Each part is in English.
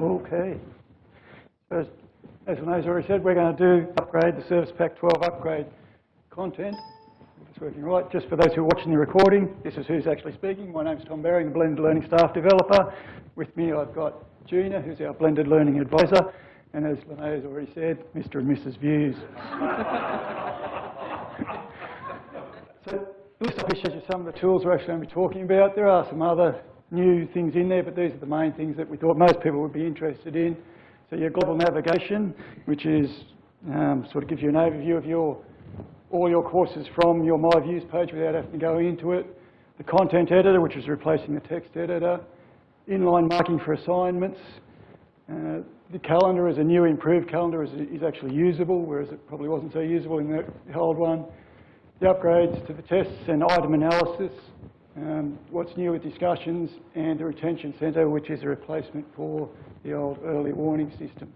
Okay. So as Renee's already said, we're going to upgrade the Service Pack 12 upgrade content. If it's working right. Just for those who are watching the recording, this is who's actually speaking. My name's Tom Bowring, the Blended Learning Staff Developer. With me I've got Gina, who's our Blended Learning Advisor, and as Renee has already said, Mr. and Mrs. vUWS. So the list up here shows you some of the tools we're actually going to be talking about. There are some other new things in there, but these are the main things that we thought most people would be interested in. So your global navigation, which is sort of gives you an overview of all your courses from your My vUWS page without having to go into it. The content editor, which is replacing the text editor. Inline marking for assignments. The calendar is a new improved calendar, is actually usable, whereas it probably wasn't so usable in the old one. The upgrades to the tests and item analysis. What's new with discussions, and the retention centre, which is a replacement for the old early warning system.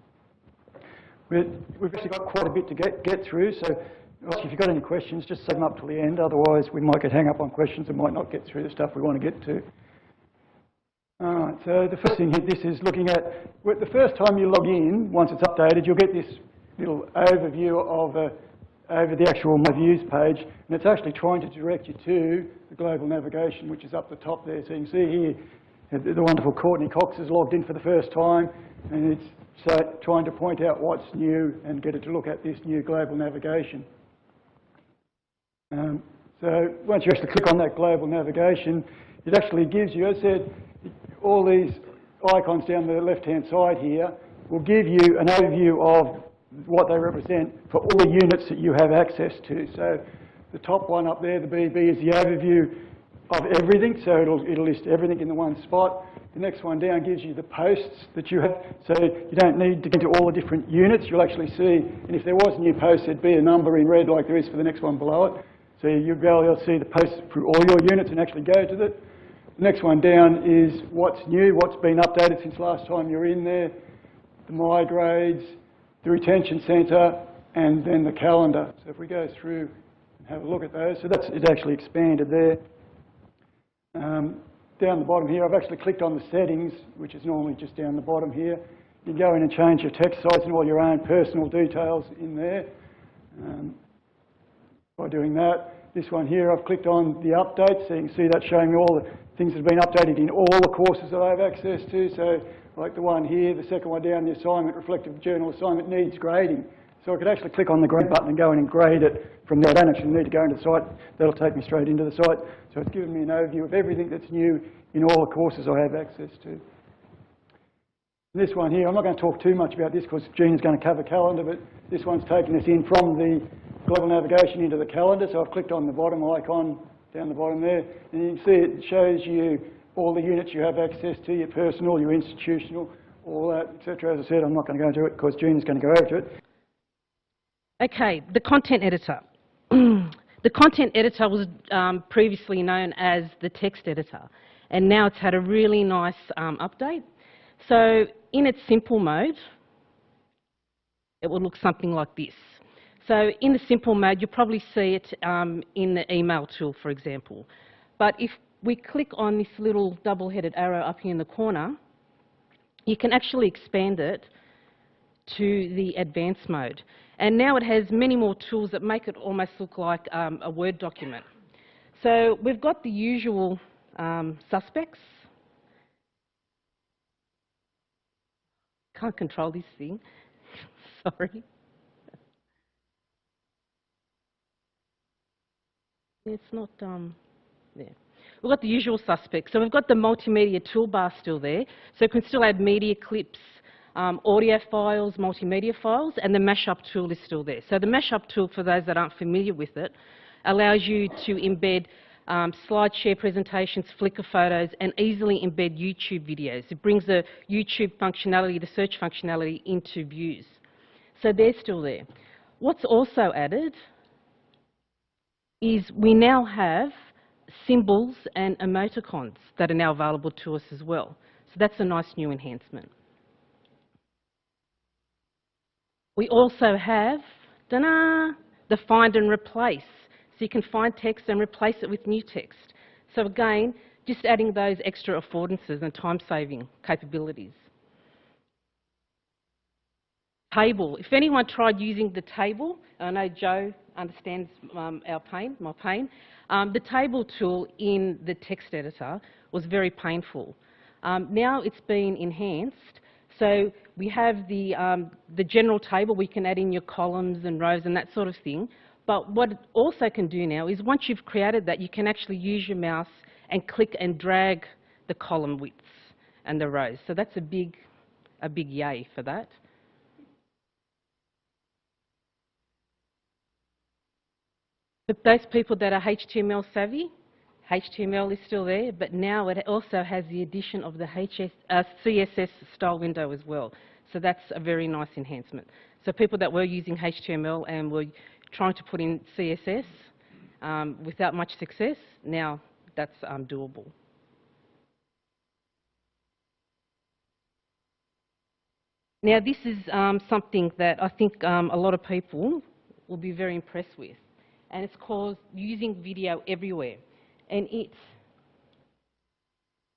We've actually got quite a bit to get through, so if you've got any questions, just save them up till the end, otherwise we might get hung up on questions and might not get through the stuff we want to get to. Alright, so the first thing here, this is looking at, the first time you log in, once it's updated, you'll get this little overview of over the actual My vUWS page, and it's actually trying to direct you to the global navigation, which is up the top there. So you can see here, the wonderful Courtney Cox is logged in for the first time, and it's trying to point out what's new and get it to look at this new global navigation. So once you actually click on that global navigation, it actually gives you, as I said, all these icons down the left-hand side here will give you an overview of what they represent for all the units that you have access to. So the top one up there, the BB, is the overview of everything, so it'll list everything in the one spot. The next one down gives you the posts that you have, so you don't need to get into all the different units. You'll actually see, and if there was a new post, there'd be a number in red like there is for the next one below it. So you'll be able to see the posts for all your units and actually go to it. The next one down is what's new, what's been updated since last time you're in there, the My grades, the retention centre, and then the calendar. So if we go through and have a look at those, so it's actually expanded there. Down the bottom here, I've actually clicked on the settings, which is normally just down the bottom here. You can go in and change your text size and all your own personal details in there. By doing that, this one here, I've clicked on the updates, so you can see that showing me all the things that have been updated in all the courses that I have access to. So like the one here, the second one down, the assignment, reflective journal assignment needs grading. So I could actually click on the grade button and go in and grade it from there. I don't actually need to go into the site. That'll take me straight into the site. So it's given me an overview of everything that's new in all the courses I have access to. This one here, I'm not going to talk too much about this because Gina's going to cover calendar, but this one's taking us in from the global navigation into the calendar. So I've clicked on the bottom icon down the bottom there, and you can see it shows you all the units you have access to, your personal, your institutional, all that, etc. As I said, I'm not going to go into it because Gina's going to go over to it. Okay, the content editor. The content editor was previously known as the text editor, and now it's had a really nice update. So in its simple mode, it will look something like this. So in the simple mode, you'll probably see it in the email tool, for example. But if we click on this little double-headed arrow up here in the corner, you can actually expand it to the advanced mode. And now it has many more tools that make it almost look like a Word document. So we've got the usual suspects. Can't control this thing, sorry. It's not, there. We've got the usual suspects. So we've got the multimedia toolbar still there. So you can still add media clips, audio files, multimedia files, and the mashup tool is still there. So the mashup tool, for those that aren't familiar with it, allows you to embed slide share presentations, Flickr photos, and easily embed YouTube videos. It brings the YouTube functionality, the search functionality into vUWS. So they're still there. What's also added is we now have symbols and emoticons that are now available to us as well. So that's a nice new enhancement. We also have, the find and replace. So you can find text and replace it with new text. So again, just adding those extra affordances and time-saving capabilities. Table. If anyone tried using the table, I know Joe understands my pain. The table tool in the text editor was very painful. Now it's been enhanced, so we have the general table. We can add in your columns and rows and that sort of thing. But what it also can do now is once you've created that, you can actually use your mouse and click and drag the column widths and the rows. So that's a big yay for that. But those people that are HTML savvy, HTML is still there, but now it also has the addition of the CSS style window as well. So that's a very nice enhancement. So people that were using HTML and were trying to put in CSS without much success, now that's doable. Now this is something that I think a lot of people will be very impressed with. And it's called Using Video Everywhere. And it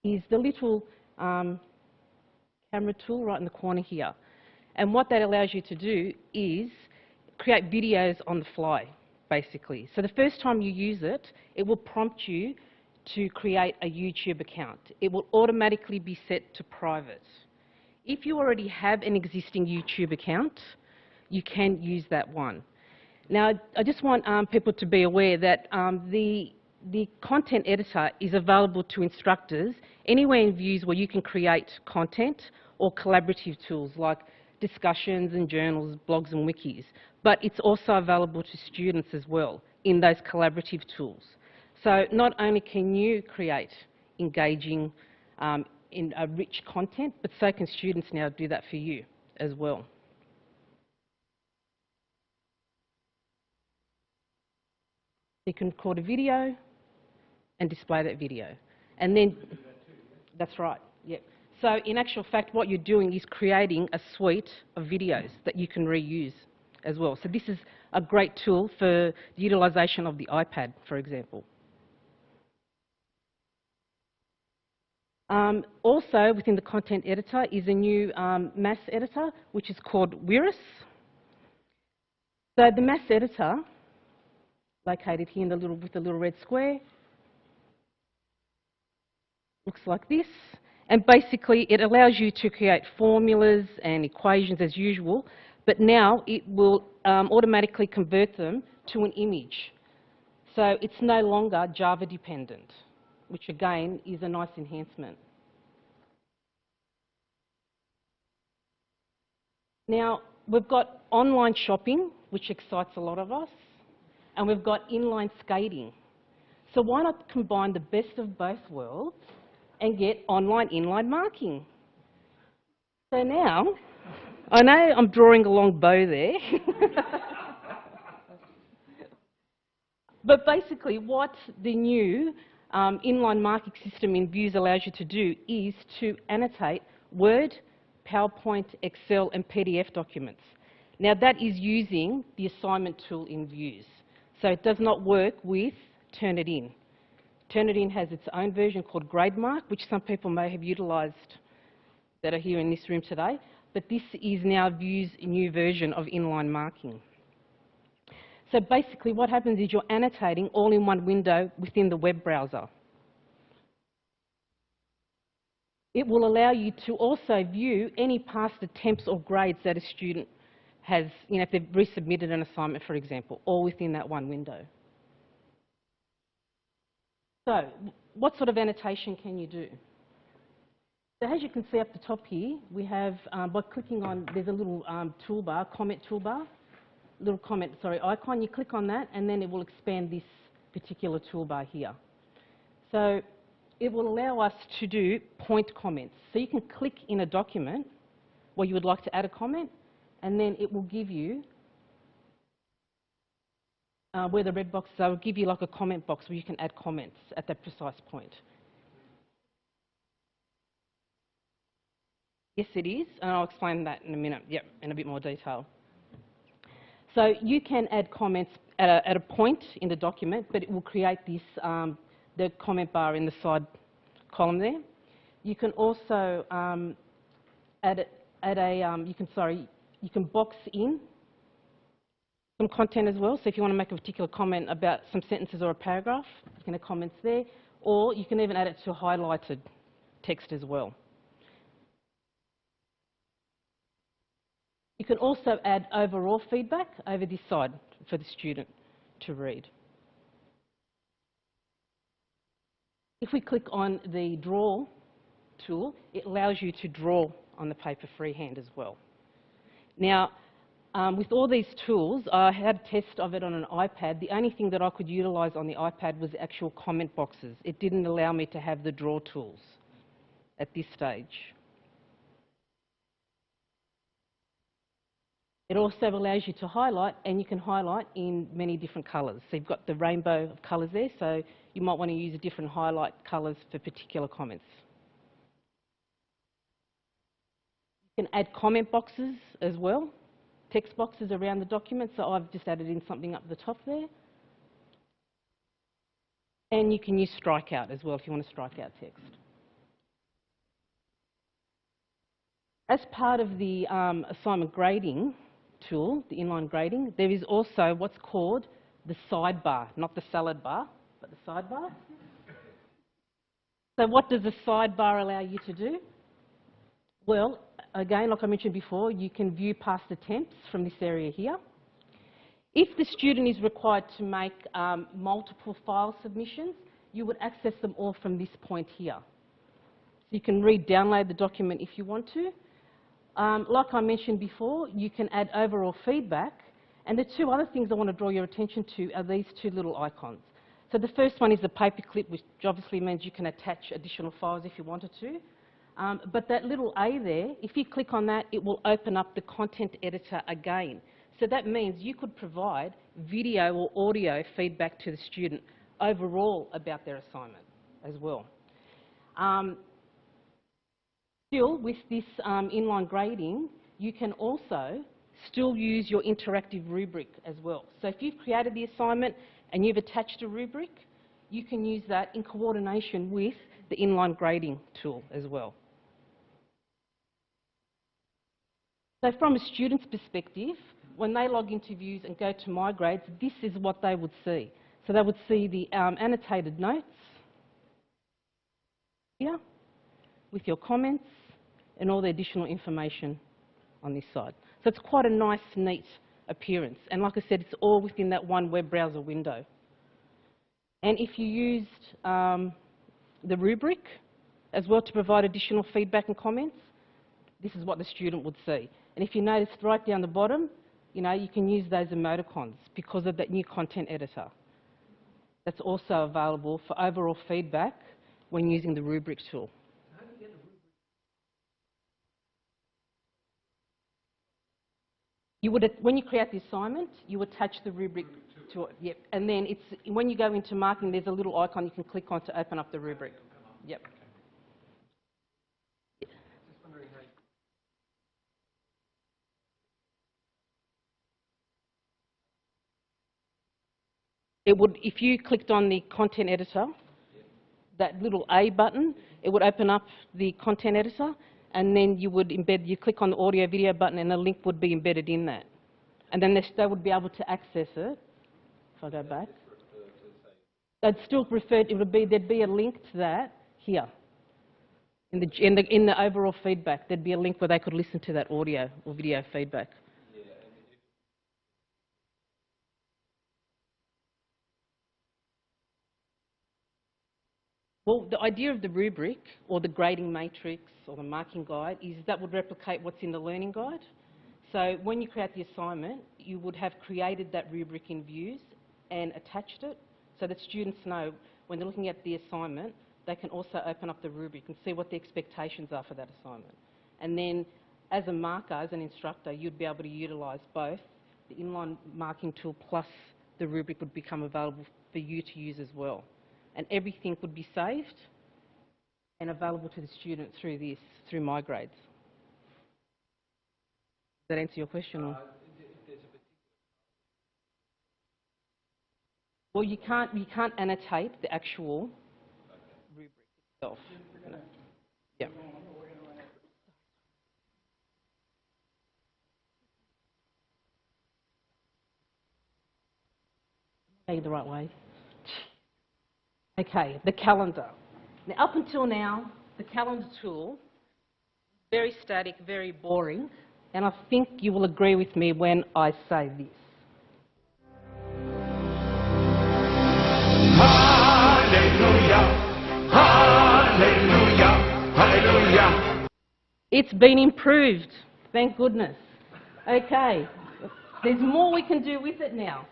is the little camera tool right in the corner here. And what that allows you to do is create videos on the fly, basically. So the first time you use it, it will prompt you to create a YouTube account. It will automatically be set to private. If you already have an existing YouTube account, you can use that one. Now, I just want people to be aware that the content editor is available to instructors anywhere in vUWS where you can create content or collaborative tools like discussions and journals, blogs and wikis. But it's also available to students as well in those collaborative tools. So not only can you create engaging in a rich content, but so can students now do that for you as well. You can record a video and display that video. And then, that's right, yep. So in actual fact, what you're doing is creating a suite of videos that you can reuse as well. So this is a great tool for the utilisation of the iPad, for example. Also, within the content editor is a new mass editor, which is called vUWS. So the mass editor, located here in the with the little red square, looks like this. And basically, it allows you to create formulas and equations as usual, but now it will automatically convert them to an image. So it's no longer Java dependent, which again is a nice enhancement. Now, we've got online shopping, which excites a lot of us, and we've got inline skating. So why not combine the best of both worlds and get online inline marking? So now, I know I'm drawing a long bow there, but basically what the new inline marking system in vUWS allows you to do is to annotate Word, PowerPoint, Excel and PDF documents. Now that is using the assignment tool in vUWS. So it does not work with Turnitin. Turnitin has its own version called GradeMark, which some people may have utilised that are here in this room today. But this is now vUWS' new version of inline marking. So basically what happens is you're annotating all in one window within the web browser. It will allow you to also view any past attempts or grades that a student has, if they've resubmitted an assignment, for example, all within that one window. So, what sort of annotation can you do? So as you can see up the top here, we have, by clicking on, there's a little toolbar, comment toolbar, little comment, icon. You click on that and then it will expand this particular toolbar here. So it will allow us to do point comments. So you can click in a document where you would like to add a comment, and then it will give you, where the red boxes are, it will give you like a comment box where you can add comments at that precise point. Yes, it is, and I'll explain that in a minute, in a bit more detail. So you can add comments at a point in the document, but it will create this, the comment bar in the side column there. You can also You can box in some content as well. So if you want to make a particular comment about some sentences or a paragraph, you can add comments there, or you can even add it to highlighted text as well. You can also add overall feedback over this side for the student to read. If we click on the draw tool, it allows you to draw on the paper freehand as well. Now, with all these tools, I had a test of it on an iPad. The only thing that I could utilise on the iPad was the actual comment boxes. It didn't allow me to have the draw tools at this stage. It also allows you to highlight, and you can highlight in many different colours. So you've got the rainbow of colours there, so you might want to use different highlight colours for particular comments. You can add comment boxes as well, text boxes around the document, so I've just added in something up the top there. And you can use strikeout as well if you want to strike out text. As part of the assignment grading tool, the inline grading, there is also what's called the sidebar, not the salad bar, but the sidebar. So what does the sidebar allow you to do? Well, again, like I mentioned before, you can view past attempts from this area here. If the student is required to make multiple file submissions, you would access them all from this point here. So you can re-download the document if you want to. Like I mentioned before, you can add overall feedback. And the two other things I want to draw your attention to are these two little icons. So the first one is the paperclip, which obviously means you can attach additional files if you wanted to. But that little A there, if you click on that, it will open up the content editor again. So that means you could provide video or audio feedback to the student overall about their assignment as well. Still, with this inline grading, you can also still use your interactive rubric as well. So if you've created the assignment and you've attached a rubric, you can use that in coordination with the inline grading tool as well. So from a student's perspective, when they log into vUWS and go to My Grades, this is what they would see. So they would see the annotated notes here with your comments and all the additional information on this side. So it's quite a nice, neat appearance. And like I said, it's all within that one web browser window. And if you used the rubric as well to provide additional feedback and comments, this is what the student would see. And if you notice right down the bottom, you know, you can use those emoticons because of that new content editor. That's also available for overall feedback when using the rubric tool. How do you get the rubric? You would, when you create the assignment, you attach the rubric to it. Yep. And then it's, when you go into marking, there's a little icon you can click on to open up the rubric. Yep. Just wondering how. It would, if you clicked on the content editor, that little A button, it would open up the content editor, and then you would embed, you click on the audio video button and a link would be embedded in that. And then they would be able to access it. If I go back. They'd still refer, it would be, there'd be a link to that here. In the overall feedback, there'd be a link where they could listen to that audio or video feedback. Well, the idea of the rubric, or the grading matrix, or the marking guide, is that would replicate what's in the learning guide. So when you create the assignment, you would have created that rubric in vUWS and attached it, so that students know when they're looking at the assignment, they can also open up the rubric and see what the expectations are for that assignment. And then, as a marker, as an instructor, you'd be able to utilise both. The inline marking tool plus the rubric would become available for you to use as well. And everything would be saved and available to the student through this, through My Grades. Does that answer your question? Or? Well, you can't annotate the actual rubric itself. No. Yeah. Going the right way. Okay, the calendar. Now, up until now, the calendar tool, very static, very boring, and I think you will agree with me when I say this. Hallelujah, hallelujah, hallelujah. It's been improved, thank goodness. Okay, there's more we can do with it now.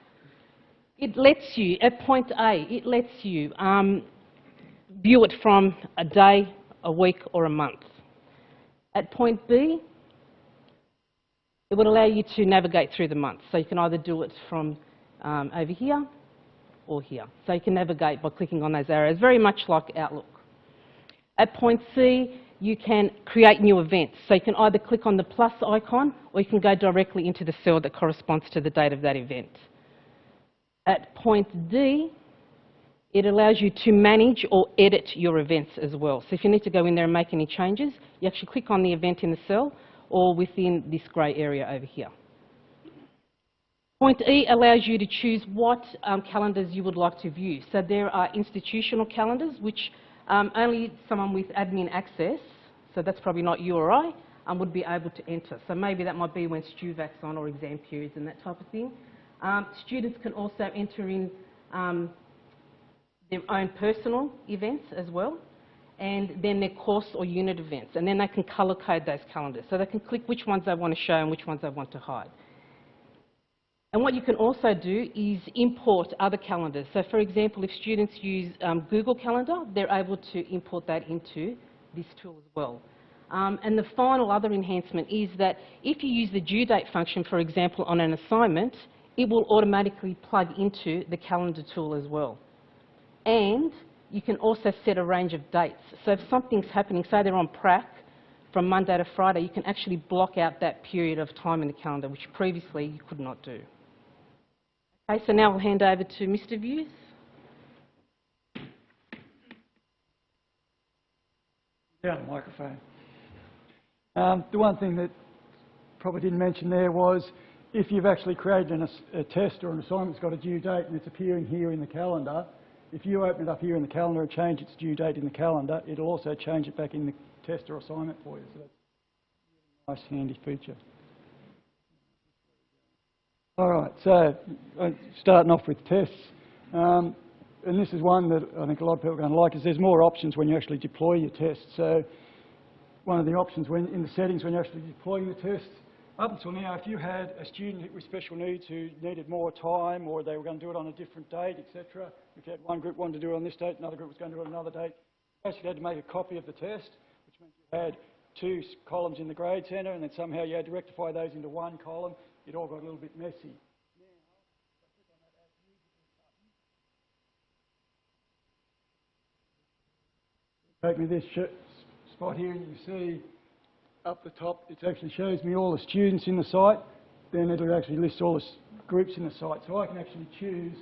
It lets you, at point A, it lets you view it from a day, a week or a month. At point B, it would allow you to navigate through the month. So you can either do it from over here or here. So you can navigate by clicking on those arrows, very much like Outlook. At point C, you can create new events. So you can either click on the plus icon or you can go directly into the cell that corresponds to the date of that event. At point D, it allows you to manage or edit your events as well. So if you need to go in there and make any changes, you actually click on the event in the cell or within this grey area over here. Point E allows you to choose what calendars you would like to view. So there are institutional calendars, which only someone with admin access, so that's probably not you or I, would be able to enter. So maybe that might be when StuVAC's on or exam periods and that type of thing. Students can also enter in their own personal events as well, and then their course or unit events, and then they can colour code those calendars. So they can click which ones they want to show and which ones they want to hide. And what you can also do is import other calendars. So for example, if students use Google Calendar, they're able to import that into this tool as well. And the final other enhancement is that if you use the due date function, for example, on an assignment, it will automatically plug into the calendar tool as well. And you can also set a range of dates. So if something's happening, say they're on prac from Monday to Friday, you can actually block out that period of time in the calendar, which previously you could not do. Okay, so now I'll hand over to Mr. vUWS. Down the microphone. The one thing that probably didn't mention there was if you've actually created a test or an assignment that's got a due date and it's appearing here in the calendar, if you open it up here in the calendar and change its due date in the calendar, it'll also change it back in the test or assignment for you. So that's a nice, handy feature. All right, so starting off with tests. And this is one that I think a lot of people are going to like, is there's more options when you actually deploy your tests. So one of the options in the settings when you're actually deploying the tests, up until now, if you had a student with special needs who needed more time or they were going to do it on a different date, etc., if you had one group wanted to do it on this date, another group was going to do it on another date, you basically had to make a copy of the test, which meant you had two columns in the grade centre and then somehow you had to rectify those into one column. It all got a little bit messy. Take me this spot here and you see up the top, it actually shows me all the students in the site. Then it'll actually list all the groups in the site. So I can actually choose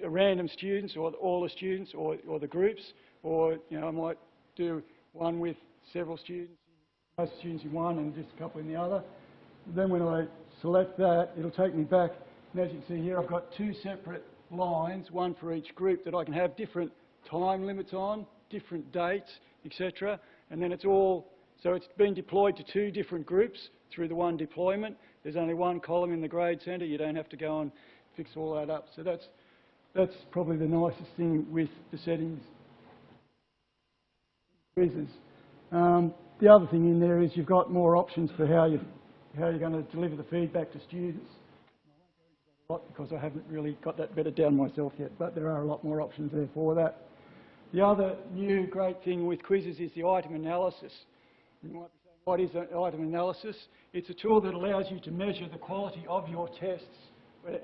random students or all the students or the groups, or I might do one with several students, most students in one and just a couple in the other. Then when I select that, it'll take me back. And as you can see here, I've got two separate lines, one for each group that I can have different time limits on, different dates, etc. And then it's all, so it's been deployed to two different groups through the one deployment. There's only one column in the grade centre. You don't have to go and fix all that up. So that's probably the nicest thing with the settings. Quizzes. The other thing in there is you've got more options for how you're going to deliver the feedback to students. I won't go into that a lot because I haven't really got that better down myself yet, but there are a lot more options there for that. The other new great thing with quizzes is the item analysis. You might be saying, what is an item analysis? It's a tool that allows you to measure the quality of your tests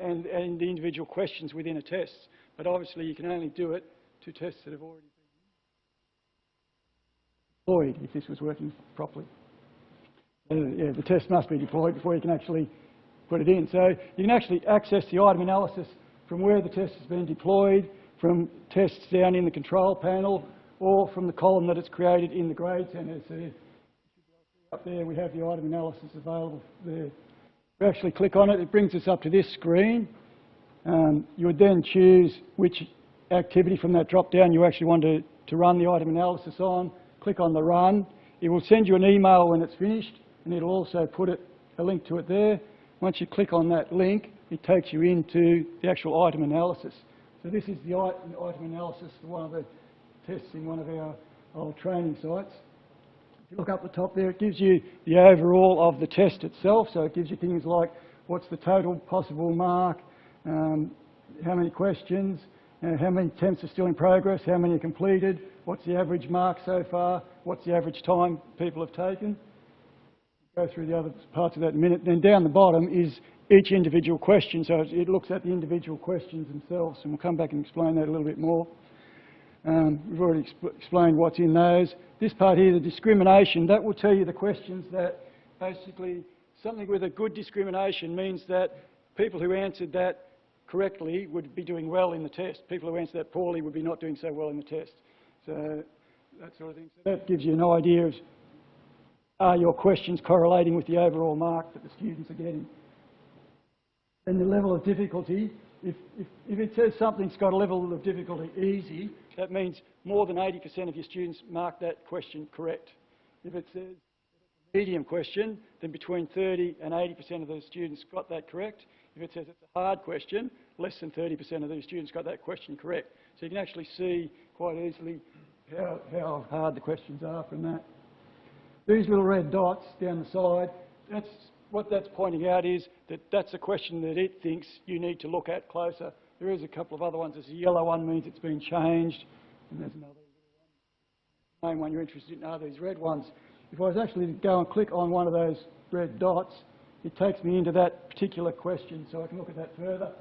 and the individual questions within a test. But obviously you can only do it to tests that have already been deployed, if this was working properly. Yeah, the test must be deployed before you can actually put it in. So you can actually access the item analysis from where the test has been deployed, from tests down in the control panel, or from the column that it's created in the grade centre. So up there we have the item analysis available there. We actually click on it, it brings us up to this screen, You would then choose which activity from that drop-down you actually want to run the item analysis on, click on the run. It will send you an email when it's finished, and it'll also put a link to it there. Once you click on that link, it takes you into the actual item analysis. So this is the item analysis for one of the tests in one of our old training sites. If you look up the top there, it gives you the overall of the test itself. So it gives you things like what's the total possible mark, how many questions, how many attempts are still in progress, how many are completed, what's the average mark so far, what's the average time people have taken. Go through the other parts of that in a minute. Then down the bottom is each individual question, so it looks at the individual questions themselves, and we'll come back and explain that a little bit more. We've already explained what's in those. This part here, the discrimination, that will tell you the questions that basically something with a good discrimination means that people who answered that correctly would be doing well in the test. People who answered that poorly would be not doing so well in the test. So that sort of thing. So that gives you an idea of are your questions correlating with the overall mark that the students are getting. And the level of difficulty, if it says something's got a level of difficulty easy, that means more than 80% of your students mark that question correct. If it says medium question, then between 30 and 80% of the students got that correct. If it says it's a hard question, less than 30% of these students got that question correct. So you can actually see quite easily how hard the questions are from that. These little red dots down the side, what that's pointing out is that that's a question that it thinks you need to look at closer. There is a couple of other ones. There's a yellow one means it's been changed, and there's another one. The main one you're interested in are these red ones. If I was actually to go and click on one of those red dots, it takes me into that particular question, so I can look at that further.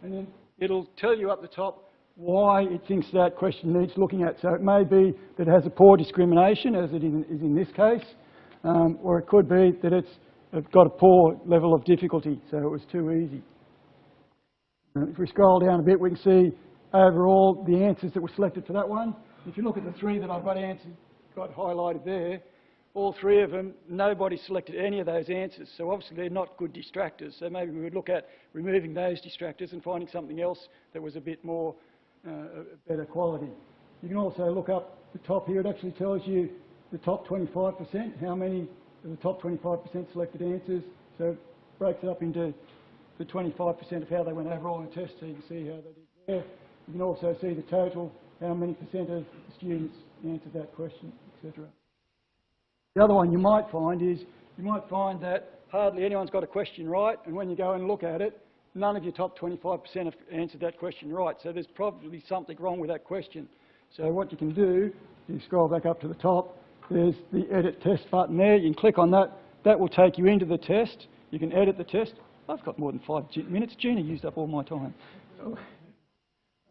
And then it'll tell you up the top why it thinks that question needs looking at. So it may be that it has a poor discrimination, as it is in this case, or it could be that it's got a poor level of difficulty, so it was too easy. If we scroll down a bit, we can see overall the answers that were selected for that one. If you look at the three that I've got highlighted there, all three of them, nobody selected any of those answers. So obviously they're not good distractors. So maybe we would look at removing those distractors and finding something else that was a bit more, better quality. You can also look up the top here. It actually tells you the top 25%, how many of the top 25% selected answers. So it breaks it up into the 25% of how they went overall in the test, so you can see how they did there. You can also see the total, how many percent of the students answered that question, etc. The other one you might find is, you might find that hardly anyone's got a question right, and when you go and look at it, none of your top 25% have answered that question right. So there's probably something wrong with that question. So what you can do, you scroll back up to the top, there's the edit test button there. You can click on that. That will take you into the test. You can edit the test. I've got more than 5 minutes. Gina used up all my time.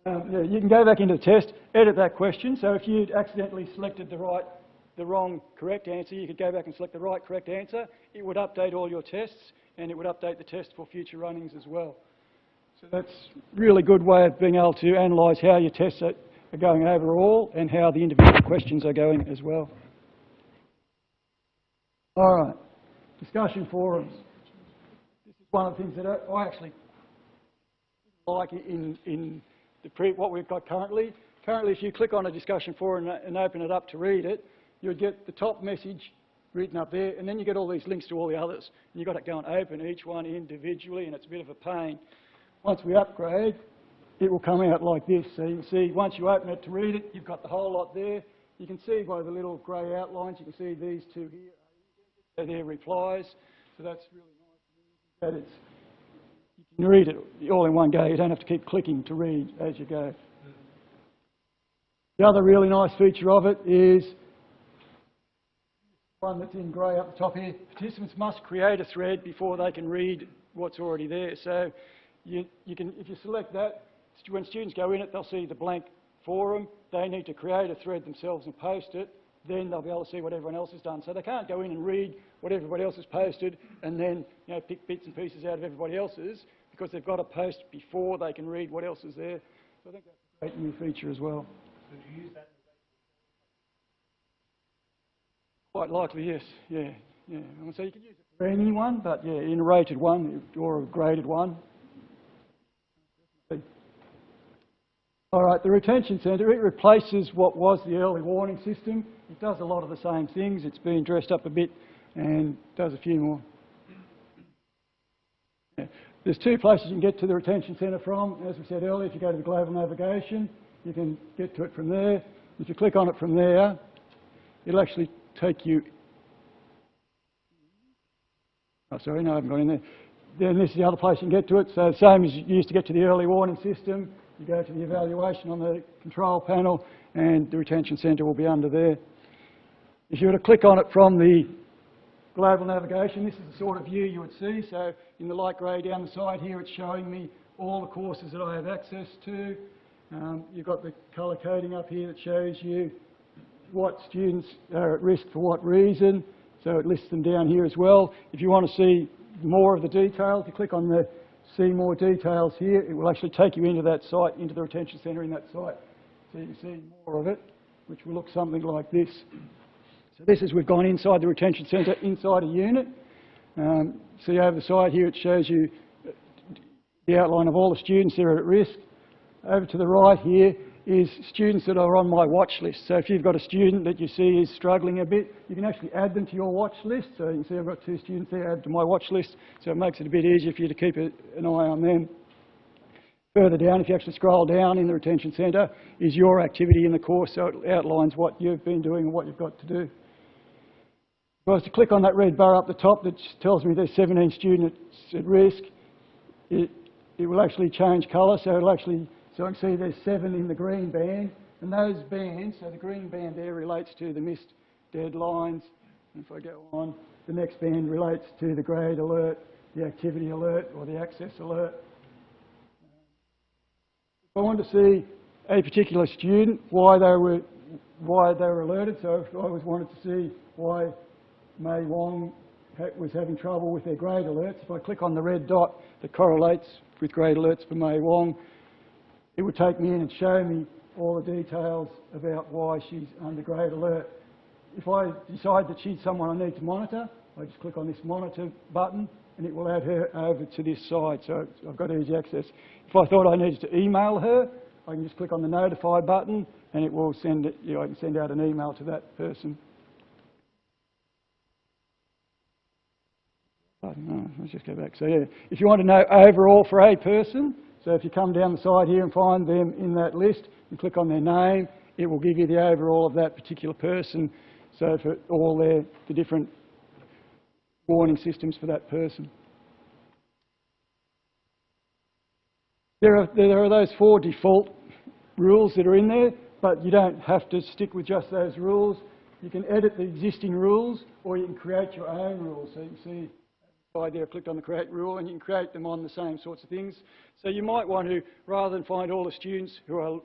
Yeah, you can go back into the test, edit that question. So if you'd accidentally selected the wrong correct answer, you could go back and select the right correct answer. It would update all your tests, and it would update the test for future runnings as well. So that's a really good way of being able to analyse how your tests are going overall and how the individual questions are going as well. All right, discussion forums. This is one of the things that I actually like in what we've got currently. Currently, if you click on a discussion forum and open it up to read it, you'll get the top message written up there, and then you get all these links to all the others. And you've got to go and open each one individually, and it's a bit of a pain. Once we upgrade, it will come out like this. So you can see, once you open it to read it, you've got the whole lot there. You can see by the little grey outlines, you can see these two here. They're their replies. So that's really nice. That you can read it all in one go. You don't have to keep clicking to read as you go. The other really nice feature of it is one that's in grey up the top here. Participants must create a thread before they can read what's already there. So you can, if you select that, when students go in it, they'll see the blank forum. They need to create a thread themselves and post it. Then they'll be able to see what everyone else has done. So they can't go in and read what everybody else has posted and then pick bits and pieces out of everybody else's, because they've got to post before they can read what else is there. So I think that's a great new feature as well. So do you use that? Quite likely, yes. Yeah. So you can use it for anyone, but yeah, in a rated one or a graded one. All right, the retention centre, it replaces what was the early warning system. It does a lot of the same things. It's been dressed up a bit and does a few more. Yeah. There's two places you can get to the retention centre from. As we said earlier, if you go to the global navigation, you can get to it from there. If you click on it from there, it'll actually take you... Oh, sorry, no, I haven't got in there. Then this is the other place you can get to it. So same as you used to get to the early warning system. You go to the evaluation on the control panel and the retention centre will be under there. If you were to click on it from the global navigation, this is the sort of view you would see. So in the light grey down the side here, it's showing me all the courses that I have access to. You've got the colour coding up here that shows you what students are at risk for what reason. So it lists them down here as well. If you want to see more of the details, you click on the see more details here. It will actually take you into that site, into the retention centre in that site. So you can see more of it, which will look something like this. So this is, we've gone inside the retention centre, inside a unit. See over the side here, it shows you the outline of all the students that are at risk. Over to the right here is students that are on my watch list. So if you've got a student that you see is struggling a bit, you can actually add them to your watch list. So you can see I've got 2 students there added to my watch list, so it makes it a bit easier for you to keep an eye on them. Further down, if you actually scroll down in the retention centre, is your activity in the course, so it outlines what you've been doing and what you've got to do. If I was to click on that red bar up the top that tells me there's 17 students at risk, it will actually change colour, so it'll actually... So I can see there's 7 in the green band, and those bands, so the green band there relates to the missed deadlines. And if I go on, the next band relates to the grade alert, the activity alert, or the access alert. If I want to see a particular student, why they were alerted, so if I wanted to see why May Wong was having trouble with their grade alerts, if I click on the red dot that correlates with grade alerts for May Wong, it would take me in and show me all the details about why she's under grade alert. If I decide that she's someone I need to monitor, I just click on this monitor button and it will add her over to this side, so I've got easy access. If I thought I needed to email her, I can just click on the notify button and it will send it, I can send out an email to that person. Let's just go back. So yeah, if you want to know overall for a person, so if you come down the side here and find them in that list and click on their name, it will give you the overall of that particular person. So for all the different warning systems for that person. There are those 4 default rules that are in there, but you don't have to stick with just those rules. You can edit the existing rules or you can create your own rules. So you can see there, I clicked on the create rule and you can create them on the same sorts of things. So you might want to, rather than find all the students who are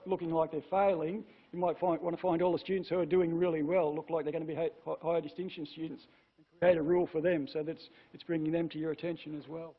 looking like they're failing, you might want to find all the students who are doing really well, look like they're going to be higher distinction students, and create a rule for them so that it's bringing them to your attention as well.